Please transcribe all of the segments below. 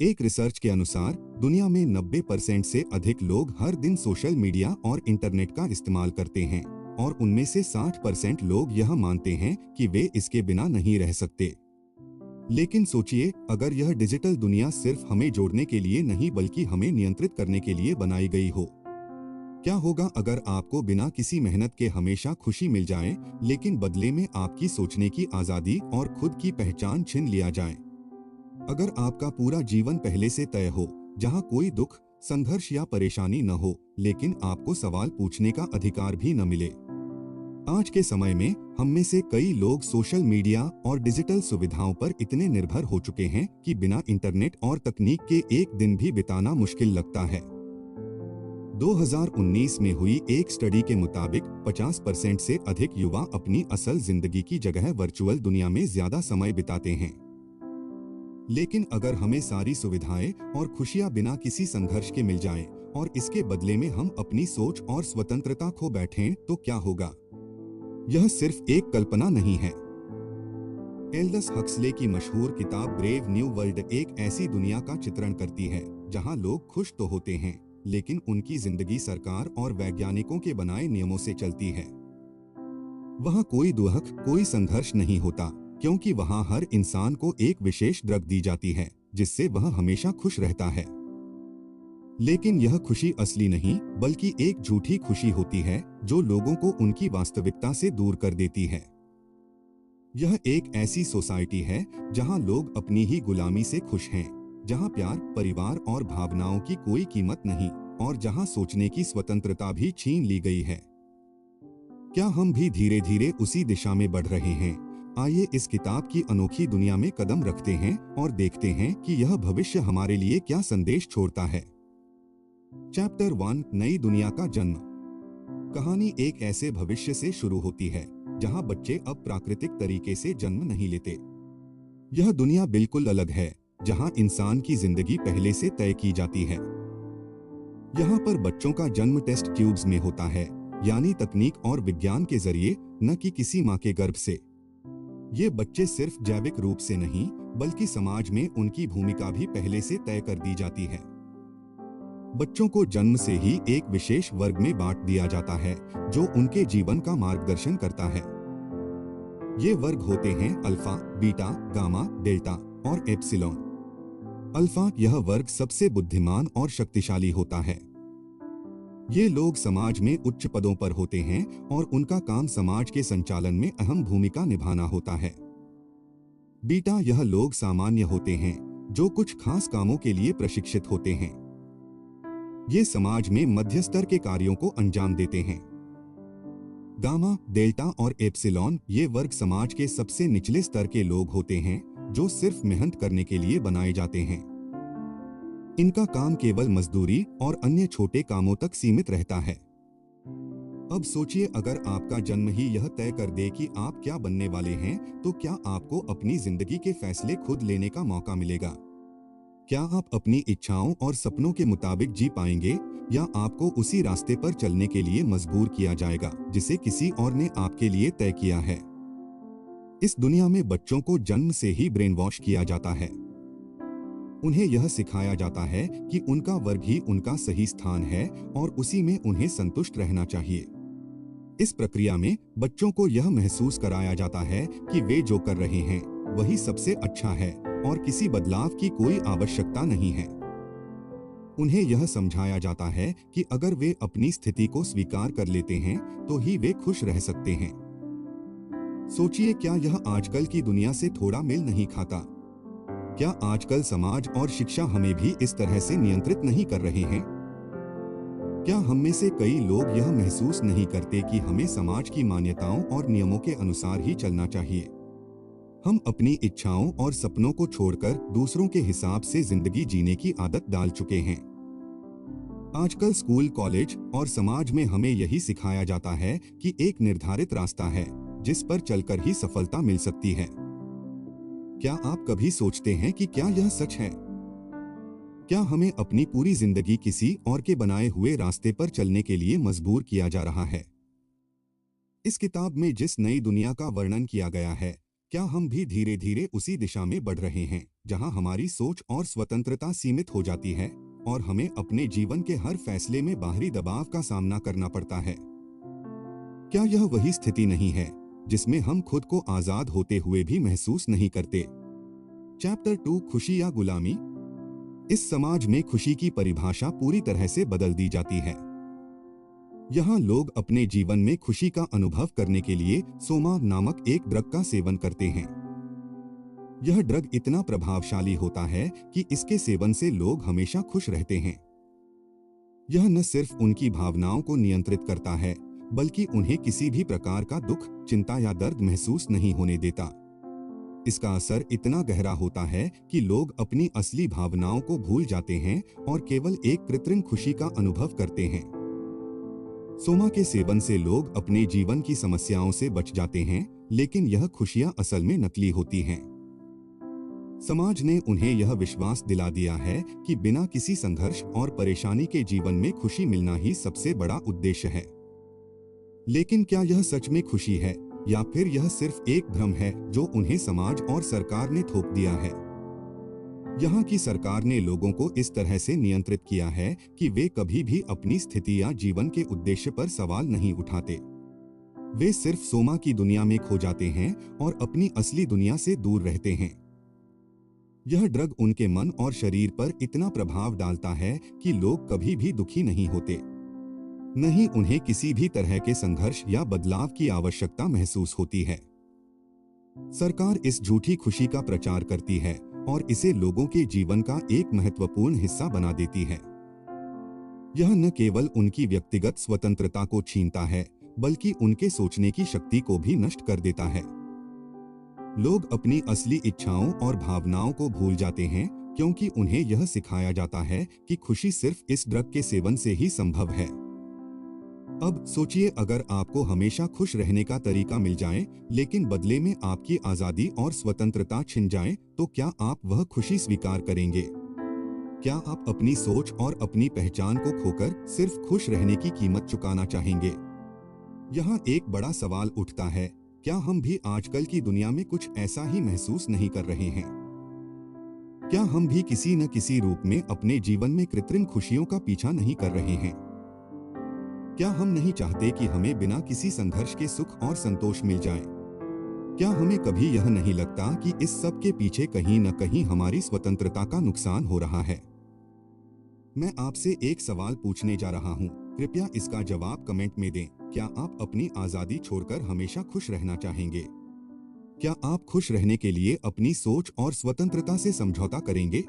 एक रिसर्च के अनुसार दुनिया में 90% से अधिक लोग हर दिन सोशल मीडिया और इंटरनेट का इस्तेमाल करते हैं और उनमें से 60% लोग यह मानते हैं कि वे इसके बिना नहीं रह सकते। लेकिन सोचिए, अगर यह डिजिटल दुनिया सिर्फ हमें जोड़ने के लिए नहीं बल्कि हमें नियंत्रित करने के लिए बनाई गई हो। क्या होगा अगर आपको बिना किसी मेहनत के हमेशा खुशी मिल जाए, लेकिन बदले में आपकी सोचने की आज़ादी और खुद की पहचान छीन लिया जाए? अगर आपका पूरा जीवन पहले से तय हो, जहां कोई दुख, संघर्ष या परेशानी न हो, लेकिन आपको सवाल पूछने का अधिकार भी न मिले। आज के समय में हम में से कई लोग सोशल मीडिया और डिजिटल सुविधाओं पर इतने निर्भर हो चुके हैं कि बिना इंटरनेट और तकनीक के एक दिन भी बिताना मुश्किल लगता है। 2019 में हुई एक स्टडी के मुताबिक 50% से अधिक युवा अपनी असल जिंदगी की जगह वर्चुअल दुनिया में ज्यादा समय बिताते हैं। लेकिन अगर हमें सारी सुविधाएं और खुशियां बिना किसी संघर्ष के मिल जाएं और इसके बदले में हम अपनी सोच और स्वतंत्रता खो बैठें, तो क्या होगा? यह सिर्फ एक कल्पना नहीं है। एल्डस हक्सले की मशहूर किताब ब्रेव न्यू वर्ल्ड एक ऐसी दुनिया का चित्रण करती है जहां लोग खुश तो होते हैं, लेकिन उनकी जिंदगी सरकार और वैज्ञानिकों के बनाए नियमों से चलती है। वहां कोई दुख, कोई संघर्ष नहीं होता, क्योंकि वहां हर इंसान को एक विशेष ड्रग दी जाती है जिससे वह हमेशा खुश रहता है। लेकिन यह खुशी असली नहीं, बल्कि एक झूठी खुशी होती है जो लोगों को उनकी वास्तविकता से दूर कर देती है। यह एक ऐसी सोसाइटी है जहां लोग अपनी ही गुलामी से खुश हैं, जहां प्यार, परिवार और भावनाओं की कोई कीमत नहीं, और जहां सोचने की स्वतंत्रता भी छीन ली गई है। क्या हम भी धीरे धीरे उसी दिशा में बढ़ रहे हैं? आइए इस किताब की अनोखी दुनिया में कदम रखते हैं और देखते हैं कि यह भविष्य हमारे लिए क्या संदेश छोड़ता है। चैप्टर 1, नई दुनिया का जन्म। कहानी एक ऐसे भविष्य से शुरू होती है जहां बच्चे अब प्राकृतिक तरीके से जन्म नहीं लेते। यह दुनिया बिल्कुल अलग है, जहां इंसान की जिंदगी पहले से तय की जाती है। यहाँ पर बच्चों का जन्म टेस्ट ट्यूब्स में होता है, यानी तकनीक और विज्ञान के जरिए, न कि किसी माँ के गर्भ से। ये बच्चे सिर्फ जैविक रूप से नहीं, बल्कि समाज में उनकी भूमिका भी पहले से तय कर दी जाती है। बच्चों को जन्म से ही एक विशेष वर्ग में बांट दिया जाता है जो उनके जीवन का मार्गदर्शन करता है। ये वर्ग होते हैं अल्फा, बीटा, गामा, डेल्टा और एप्सिलॉन। अल्फा यह वर्ग सबसे बुद्धिमान और शक्तिशाली होता है। ये लोग समाज में उच्च पदों पर होते हैं और उनका काम समाज के संचालन में अहम भूमिका निभाना होता है। बीटा यह लोग सामान्य होते हैं जो कुछ खास कामों के लिए प्रशिक्षित होते हैं। ये समाज में मध्य स्तर के कार्यों को अंजाम देते हैं। गामा, डेल्टा और एप्सिलॉन ये वर्ग समाज के सबसे निचले स्तर के लोग होते हैं जो सिर्फ मेहनत करने के लिए बनाए जाते हैं। इनका काम केवल मजदूरी और अन्य छोटे कामों तक सीमित रहता है। अब सोचिए, अगर आपका जन्म ही यह तय कर दे कि आप क्या बनने वाले हैं, तो क्या आपको अपनी जिंदगी के फैसले खुद लेने का मौका मिलेगा? क्या आप अपनी इच्छाओं और सपनों के मुताबिक जी पाएंगे, या आपको उसी रास्ते पर चलने के लिए मजबूर किया जाएगा जिसे किसी और ने आपके लिए तय किया है? इस दुनिया में बच्चों को जन्म से ही ब्रेन वॉश किया जाता है। उन्हें यह सिखाया जाता है कि उनका वर्ग ही उनका सही स्थान है और उसी में उन्हें संतुष्ट रहना चाहिए। इस प्रक्रिया में बच्चों को यह महसूस कराया जाता है कि वे जो कर रहे हैं वही सबसे अच्छा है और किसी बदलाव की कोई आवश्यकता नहीं है। उन्हें यह समझाया जाता है कि अगर वे अपनी स्थिति को स्वीकार कर लेते हैं तो ही वे खुश रह सकते हैं। सोचिए, क्या यह आजकल की दुनिया से थोड़ा मेल नहीं खाता? क्या आजकल समाज और शिक्षा हमें भी इस तरह से नियंत्रित नहीं कर रहे हैं? क्या हम में से कई लोग यह महसूस नहीं करते कि हमें समाज की मान्यताओं और नियमों के अनुसार ही चलना चाहिए? हम अपनी इच्छाओं और सपनों को छोड़कर दूसरों के हिसाब से जिंदगी जीने की आदत डाल चुके हैं। आजकल स्कूल, कॉलेज और समाज में हमें यही सिखाया जाता है कि एक निर्धारित रास्ता है जिस पर चलकर ही सफलता मिल सकती है। क्या आप कभी सोचते हैं कि क्या यह सच है? क्या हमें अपनी पूरी जिंदगी किसी और के बनाए हुए रास्ते पर चलने के लिए मजबूर किया जा रहा है? इस किताब में जिस नई दुनिया का वर्णन किया गया है, क्या हम भी धीरे धीरे उसी दिशा में बढ़ रहे हैं जहां हमारी सोच और स्वतंत्रता सीमित हो जाती है और हमें अपने जीवन के हर फैसले में बाहरी दबाव का सामना करना पड़ता है? क्या यह वही स्थिति नहीं है जिसमें हम खुद को आजाद होते हुए भी महसूस नहीं करते? चैप्टर 2, खुशी या गुलामी। इस समाज में खुशी की परिभाषा पूरी तरह से बदल दी जाती है। यहाँ लोग अपने जीवन में खुशी का अनुभव करने के लिए सोमा नामक एक ड्रग का सेवन करते हैं। यह ड्रग इतना प्रभावशाली होता है कि इसके सेवन से लोग हमेशा खुश रहते हैं। यह न सिर्फ उनकी भावनाओं को नियंत्रित करता है, बल्कि उन्हें किसी भी प्रकार का दुख, चिंता या दर्द महसूस नहीं होने देता। इसका असर इतना गहरा होता है कि लोग अपनी असली भावनाओं को भूल जाते हैं और केवल एक कृत्रिम खुशी का अनुभव करते हैं। सोमा के सेवन से लोग अपने जीवन की समस्याओं से बच जाते हैं, लेकिन यह खुशियां असल में नकली होती हैं। समाज ने उन्हें यह विश्वास दिला दिया है कि बिना किसी संघर्ष और परेशानी के जीवन में खुशी मिलना ही सबसे बड़ा उद्देश्य है। लेकिन क्या यह सच में खुशी है, या फिर यह सिर्फ एक भ्रम है जो उन्हें समाज और सरकार ने थोप दिया है? यहाँ की सरकार ने लोगों को इस तरह से नियंत्रित किया है कि वे कभी भी अपनी स्थिति या जीवन के उद्देश्य पर सवाल नहीं उठाते। वे सिर्फ सोमा की दुनिया में खो जाते हैं और अपनी असली दुनिया से दूर रहते हैं। यह ड्रग उनके मन और शरीर पर इतना प्रभाव डालता है कि लोग कभी भी दुखी नहीं होते। नहीं उन्हें किसी भी तरह के संघर्ष या बदलाव की आवश्यकता महसूस होती है। सरकार इस झूठी खुशी का प्रचार करती है और इसे लोगों के जीवन का एक महत्वपूर्ण हिस्सा बना देती है। यह न केवल उनकी व्यक्तिगत स्वतंत्रता को छीनता है, बल्कि उनके सोचने की शक्ति को भी नष्ट कर देता है। लोग अपनी असली इच्छाओं और भावनाओं को भूल जाते हैं, क्योंकि उन्हें यह सिखाया जाता है कि खुशी सिर्फ इस ड्रग के सेवन से ही संभव है। अब सोचिए, अगर आपको हमेशा खुश रहने का तरीका मिल जाए, लेकिन बदले में आपकी आजादी और स्वतंत्रता छिन जाए, तो क्या आप वह खुशी स्वीकार करेंगे? क्या आप अपनी सोच और अपनी पहचान को खोकर सिर्फ खुश रहने की कीमत चुकाना चाहेंगे? यहाँ एक बड़ा सवाल उठता है, क्या हम भी आजकल की दुनिया में कुछ ऐसा ही महसूस नहीं कर रहे हैं? क्या हम भी किसी न किसी रूप में अपने जीवन में कृत्रिम खुशियों का पीछा नहीं कर रहे हैं? क्या हम नहीं चाहते कि हमें बिना किसी संघर्ष के सुख और संतोष मिल जाए? क्या हमें कभी यह नहीं लगता कि इस सब के पीछे कहीं न कहीं हमारी स्वतंत्रता का नुकसान हो रहा है? मैं आपसे एक सवाल पूछने जा रहा हूँ, कृपया इसका जवाब कमेंट में दें। क्या आप अपनी आजादी छोड़कर हमेशा खुश रहना चाहेंगे? क्या आप खुश रहने के लिए अपनी सोच और स्वतंत्रता से समझौता करेंगे?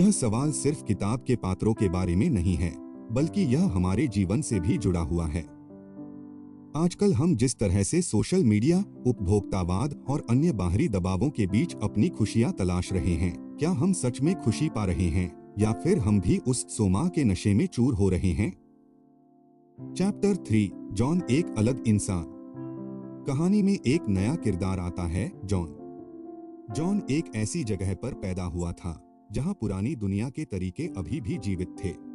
यह सवाल सिर्फ किताब के पात्रों के बारे में नहीं है, बल्कि यह हमारे जीवन से भी जुड़ा हुआ है। आजकल हम जिस तरह से सोशल मीडिया, उपभोक्तावाद और अन्य बाहरी दबावों के बीच अपनी खुशियां तलाश रहे हैं, क्या हम सच में खुशी पा रहे हैं, या फिर हम भी उस सोमा के नशे में चूर हो रहे हैं? चैप्टर 3, जॉन एक अलग इंसान। कहानी में एक नया किरदार आता है, जॉन। जॉन एक ऐसी जगह पर पैदा हुआ था जहां पुरानी दुनिया के तरीके अभी भी जीवित थे।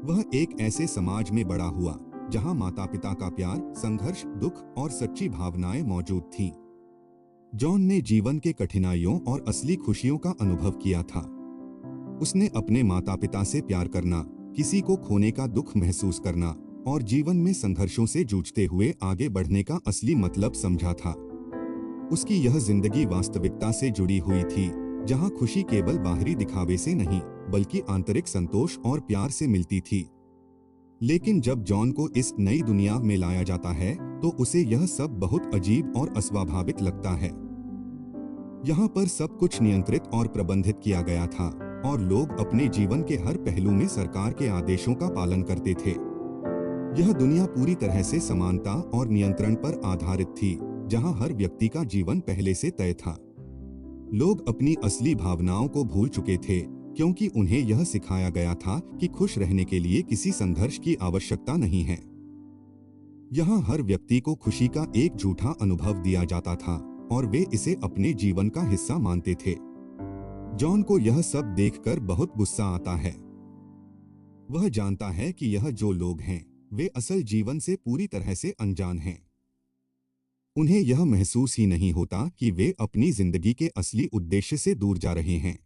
वह एक ऐसे समाज में बड़ा हुआ जहां माता-पिता का प्यार, संघर्ष, दुख और सच्ची भावनाएं मौजूद थीं। जॉन ने जीवन के कठिनाइयों और असली खुशियों का अनुभव किया था। उसने अपने माता-पिता से प्यार करना, किसी को खोने का दुख महसूस करना और जीवन में संघर्षों से जूझते हुए आगे बढ़ने का असली मतलब समझा था। उसकी यह जिंदगी वास्तविकता से जुड़ी हुई थी, जहां खुशी केवल बाहरी दिखावे से नहीं, बल्कि आंतरिक संतोष और प्यार से मिलती थी। लेकिन जब जॉन को इस नई दुनिया में लाया जाता है, तो उसे यह सब बहुत अजीब और अस्वाभाविक लगता है। यहाँ पर सब कुछ नियंत्रित और प्रबंधित किया गया था, और लोग अपने जीवन के हर पहलू में सरकार के आदेशों का पालन करते थे। यह दुनिया पूरी तरह से समानता और नियंत्रण पर आधारित थी, जहां हर व्यक्ति का जीवन पहले से तय था। लोग अपनी असली भावनाओं को भूल चुके थे, क्योंकि उन्हें यह सिखाया गया था कि खुश रहने के लिए किसी संघर्ष की आवश्यकता नहीं है। यहाँ हर व्यक्ति को खुशी का एक झूठा अनुभव दिया जाता था, और वे इसे अपने जीवन का हिस्सा मानते थे। जॉन को यह सब देखकर बहुत गुस्सा आता है। वह जानता है कि यह जो लोग हैं, वे असल जीवन से पूरी तरह से अनजान हैं। उन्हें यह महसूस ही नहीं होता कि वे अपनी जिंदगी के असली उद्देश्य से दूर जा रहे हैं।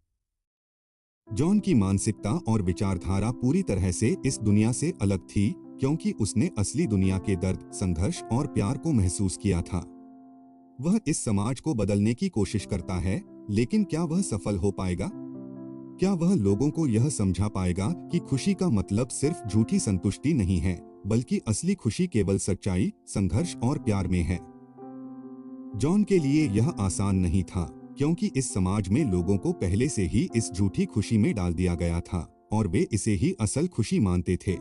जॉन की मानसिकता और विचारधारा पूरी तरह से इस दुनिया से अलग थी, क्योंकि उसने असली दुनिया के दर्द, संघर्ष और प्यार को महसूस किया था। वह इस समाज को बदलने की कोशिश करता है, लेकिन क्या वह सफल हो पाएगा? क्या वह लोगों को यह समझा पाएगा कि खुशी का मतलब सिर्फ झूठी संतुष्टि नहीं है, बल्कि असली खुशी केवल सच्चाई, संघर्ष और प्यार में है? जॉन के लिए यह आसान नहीं था, क्योंकि इस समाज में लोगों को पहले से ही इस झूठी खुशी में डाल दिया गया था और वे इसे ही असल खुशी मानते थे।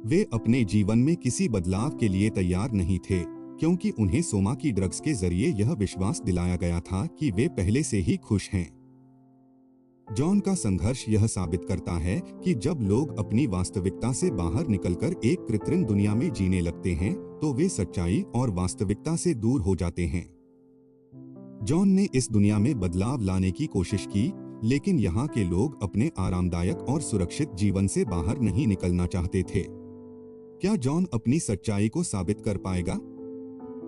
वे अपने जीवन में किसी बदलाव के लिए तैयार नहीं थे, क्योंकि उन्हें सोमा की ड्रग्स के जरिए यह विश्वास दिलाया गया था कि वे पहले से ही खुश हैं। जॉन का संघर्ष यह साबित करता है कि जब लोग अपनी वास्तविकता से बाहर निकलकर एक कृत्रिम दुनिया में जीने लगते हैं, तो वे सच्चाई और वास्तविकता से दूर हो जाते हैं। जॉन ने इस दुनिया में बदलाव लाने की कोशिश की, लेकिन यहाँ के लोग अपने आरामदायक और सुरक्षित जीवन से बाहर नहीं निकलना चाहते थे। क्या जॉन अपनी सच्चाई को साबित कर पाएगा?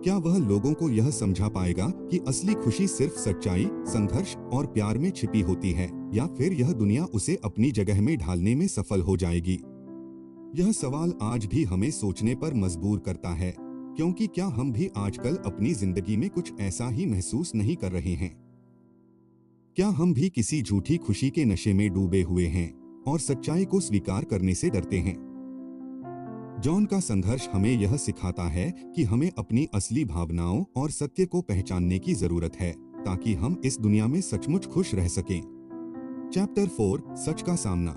क्या वह लोगों को यह समझा पाएगा कि असली खुशी सिर्फ सच्चाई, संघर्ष और प्यार में छिपी होती है, या फिर यह दुनिया उसे अपनी जगह में ढालने में सफल हो जाएगी? यह सवाल आज भी हमें सोचने पर मजबूर करता है, क्योंकि क्या हम भी आजकल अपनी जिंदगी में कुछ ऐसा ही महसूस नहीं कर रहे हैं? क्या हम भी किसी झूठी खुशी के नशे में डूबे हुए हैं और सच्चाई को स्वीकार करने से डरते हैं? जॉन का संघर्ष हमें यह सिखाता है कि हमें अपनी असली भावनाओं और सत्य को पहचानने की जरूरत है, ताकि हम इस दुनिया में सचमुच खुश रह सकें। चैप्टर 4, सच का सामना।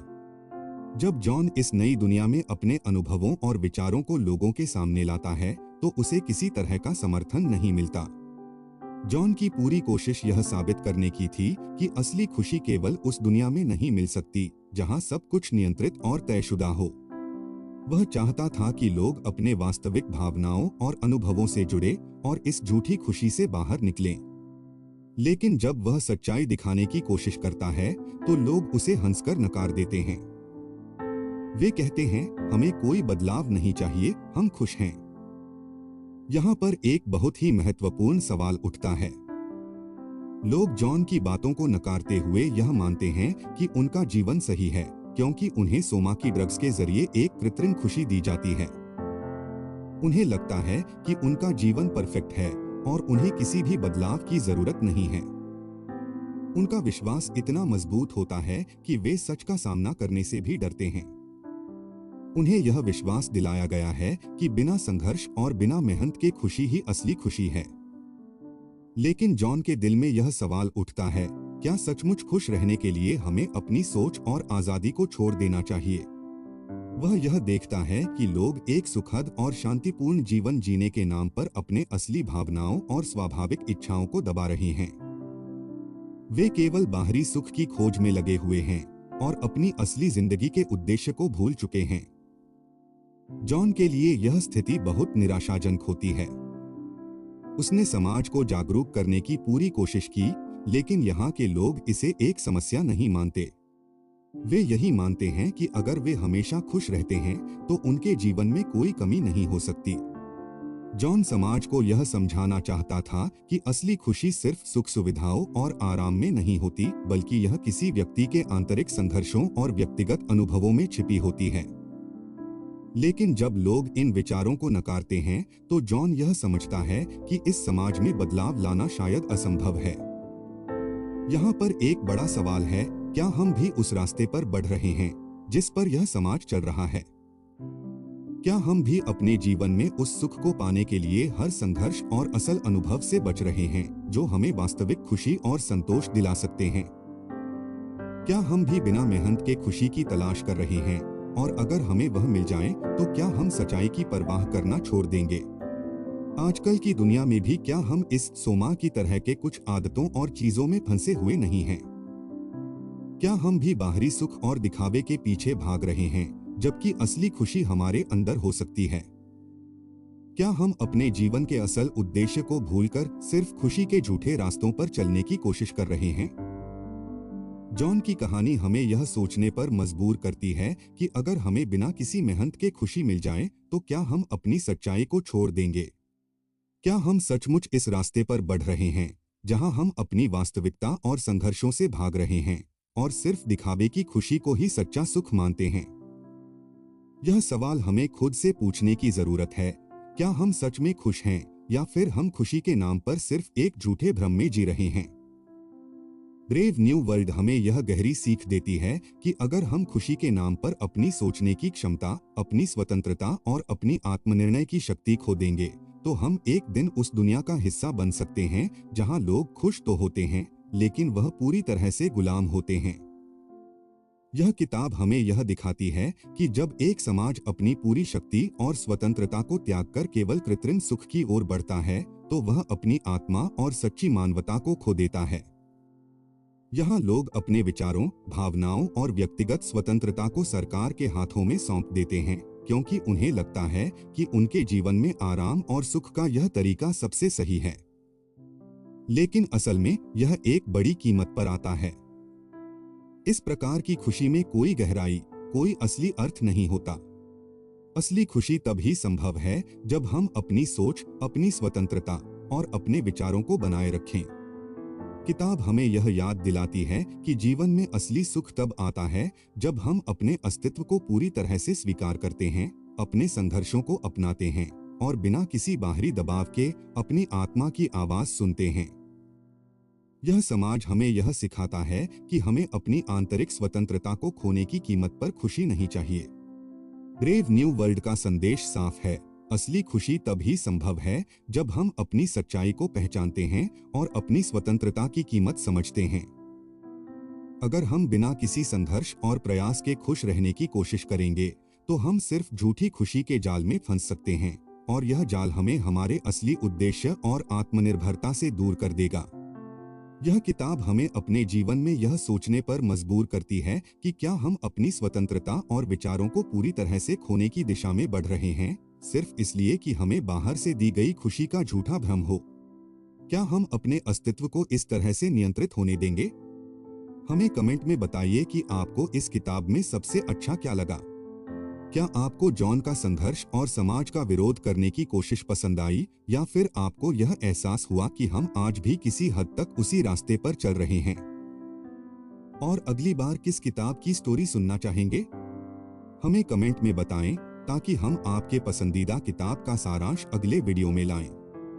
जब जॉन इस नई दुनिया में अपने अनुभवों और विचारों को लोगों के सामने लाता है, तो उसे किसी तरह का समर्थन नहीं मिलता। जॉन की पूरी कोशिश यह साबित करने की थी कि असली खुशी केवल उस दुनिया में नहीं मिल सकती, जहां सब कुछ नियंत्रित और तयशुदा हो। वह चाहता था कि लोग अपने वास्तविक भावनाओं और अनुभवों से जुड़े और इस झूठी खुशी से बाहर निकलें। लेकिन जब वह सच्चाई दिखाने की कोशिश करता है, तो लोग उसे हंसकर नकार देते हैं। वे कहते हैं, हमें कोई बदलाव नहीं चाहिए, हम खुश हैं। यहाँ पर एक बहुत ही महत्वपूर्ण सवाल उठता है। लोग जॉन की बातों को नकारते हुए यह मानते हैं कि उनका जीवन सही है, क्योंकि उन्हें सोमा की ड्रग्स के जरिए एक कृत्रिम खुशी दी जाती है। उन्हें लगता है कि उनका जीवन परफेक्ट है और उन्हें किसी भी बदलाव की जरूरत नहीं है। उनका विश्वास इतना मजबूत होता है कि वे सच का सामना करने से भी डरते हैं। उन्हें यह विश्वास दिलाया गया है कि बिना संघर्ष और बिना मेहनत के खुशी ही असली खुशी है। लेकिन जॉन के दिल में यह सवाल उठता है, क्या सचमुच खुश रहने के लिए हमें अपनी सोच और आजादी को छोड़ देना चाहिए? वह यह देखता है कि लोग एक सुखद और शांतिपूर्ण जीवन जीने के नाम पर अपने असली भावनाओं और स्वाभाविक इच्छाओं को दबा रहे हैं। वे केवल बाहरी सुख की खोज में लगे हुए हैं और अपनी असली जिंदगी के उद्देश्य को भूल चुके हैं। जॉन के लिए यह स्थिति बहुत निराशाजनक होती है। उसने समाज को जागरूक करने की पूरी कोशिश की, लेकिन यहाँ के लोग इसे एक समस्या नहीं मानते। वे यही मानते हैं कि अगर वे हमेशा खुश रहते हैं, तो उनके जीवन में कोई कमी नहीं हो सकती। जॉन समाज को यह समझाना चाहता था कि असली खुशी सिर्फ सुख सुविधाओं और आराम में नहीं होती, बल्कि यह किसी व्यक्ति के आंतरिक संघर्षों और व्यक्तिगत अनुभवों में छिपी होती है। लेकिन जब लोग इन विचारों को नकारते हैं, तो जॉन यह समझता है कि इस समाज में बदलाव लाना शायद असंभव है। यहाँ पर एक बड़ा सवाल है, क्या हम भी उस रास्ते पर बढ़ रहे हैं जिस पर यह समाज चल रहा है? क्या हम भी अपने जीवन में उस सुख को पाने के लिए हर संघर्ष और असल अनुभव से बच रहे हैं, जो हमें वास्तविक खुशी और संतोष दिला सकते हैं? क्या हम भी बिना मेहनत के खुशी की तलाश कर रहे हैं, और अगर हमें वह मिल जाए, तो क्या हम सच्चाई की परवाह करना छोड़ देंगे? आजकल की दुनिया में भी क्या हम इस सोमा की तरह के कुछ आदतों और चीजों में फंसे हुए नहीं हैं? क्या हम भी बाहरी सुख और दिखावे के पीछे भाग रहे हैं, जबकि असली खुशी हमारे अंदर हो सकती है? क्या हम अपने जीवन के असल उद्देश्य को भूलकर सिर्फ खुशी के झूठे रास्तों पर चलने की कोशिश कर रहे हैं? जॉन की कहानी हमें यह सोचने पर मजबूर करती है कि अगर हमें बिना किसी मेहनत के खुशी मिल जाए, तो क्या हम अपनी सच्चाई को छोड़ देंगे? क्या हम सचमुच इस रास्ते पर बढ़ रहे हैं जहां हम अपनी वास्तविकता और संघर्षों से भाग रहे हैं और सिर्फ दिखावे की खुशी को ही सच्चा सुख मानते हैं? यह सवाल हमें खुद से पूछने की जरूरत है। क्या हम सच में खुश हैं या फिर हम खुशी के नाम पर सिर्फ एक झूठे भ्रम में जी रहे हैं? ब्रेव न्यू वर्ल्ड हमें यह गहरी सीख देती है कि अगर हम खुशी के नाम पर अपनी सोचने की क्षमता, अपनी स्वतंत्रता और अपनी आत्मनिर्णय की शक्ति खो देंगे, तो हम एक दिन उस दुनिया का हिस्सा बन सकते हैं जहां लोग खुश तो होते हैं, लेकिन वह पूरी तरह से गुलाम होते हैं। यह किताब हमें यह दिखाती है कि जब एक समाज अपनी पूरी शक्ति और स्वतंत्रता को त्याग कर केवल कृत्रिम सुख की ओर बढ़ता है, तो वह अपनी आत्मा और सच्ची मानवता को खो देता है। यहाँ लोग अपने विचारों, भावनाओं और व्यक्तिगत स्वतंत्रता को सरकार के हाथों में सौंप देते हैं, क्योंकि उन्हें लगता है कि उनके जीवन में आराम और सुख का यह तरीका सबसे सही है। लेकिन असल में यह एक बड़ी कीमत पर आता है। इस प्रकार की खुशी में कोई गहराई, कोई असली अर्थ नहीं होता। असली खुशी तभी संभव है जब हम अपनी सोच, अपनी स्वतंत्रता और अपने विचारों को बनाए रखें। किताब हमें यह याद दिलाती है कि जीवन में असली सुख तब आता है जब हम अपने अस्तित्व को पूरी तरह से स्वीकार करते हैं, अपने संघर्षों को अपनाते हैं और बिना किसी बाहरी दबाव के अपनी आत्मा की आवाज सुनते हैं। यह समाज हमें यह सिखाता है कि हमें अपनी आंतरिक स्वतंत्रता को खोने की कीमत पर खुशी नहीं चाहिए। ब्रेव न्यू वर्ल्ड का संदेश साफ है। असली खुशी तभी संभव है जब हम अपनी सच्चाई को पहचानते हैं और अपनी स्वतंत्रता की कीमत समझते हैं। अगर हम बिना किसी संघर्ष और प्रयास के खुश रहने की कोशिश करेंगे, तो हम सिर्फ झूठी खुशी के जाल में फंस सकते हैं और यह जाल हमें हमारे असली उद्देश्य और आत्मनिर्भरता से दूर कर देगा। यह किताब हमें अपने जीवन में यह सोचने पर मजबूर करती है कि क्या हम अपनी स्वतंत्रता और विचारों को पूरी तरह से खोने की दिशा में बढ़ रहे हैं, सिर्फ इसलिए कि हमें बाहर से दी गई खुशी का झूठा भ्रम हो। क्या हम अपने अस्तित्व को इस तरह से नियंत्रित होने देंगे? हमें कमेंट में बताइए कि आपको इस किताब में सबसे अच्छा क्या लगा। क्या आपको जॉन का संघर्ष और समाज का विरोध करने की कोशिश पसंद आई, या फिर आपको यह एहसास हुआ कि हम आज भी किसी हद तक उसी रास्ते पर चल रहे हैं? और अगली बार किस किताब की स्टोरी सुनना चाहेंगे? हमें कमेंट में बताएं ताकि हम आपके पसंदीदा किताब का सारांश अगले वीडियो में लाएं।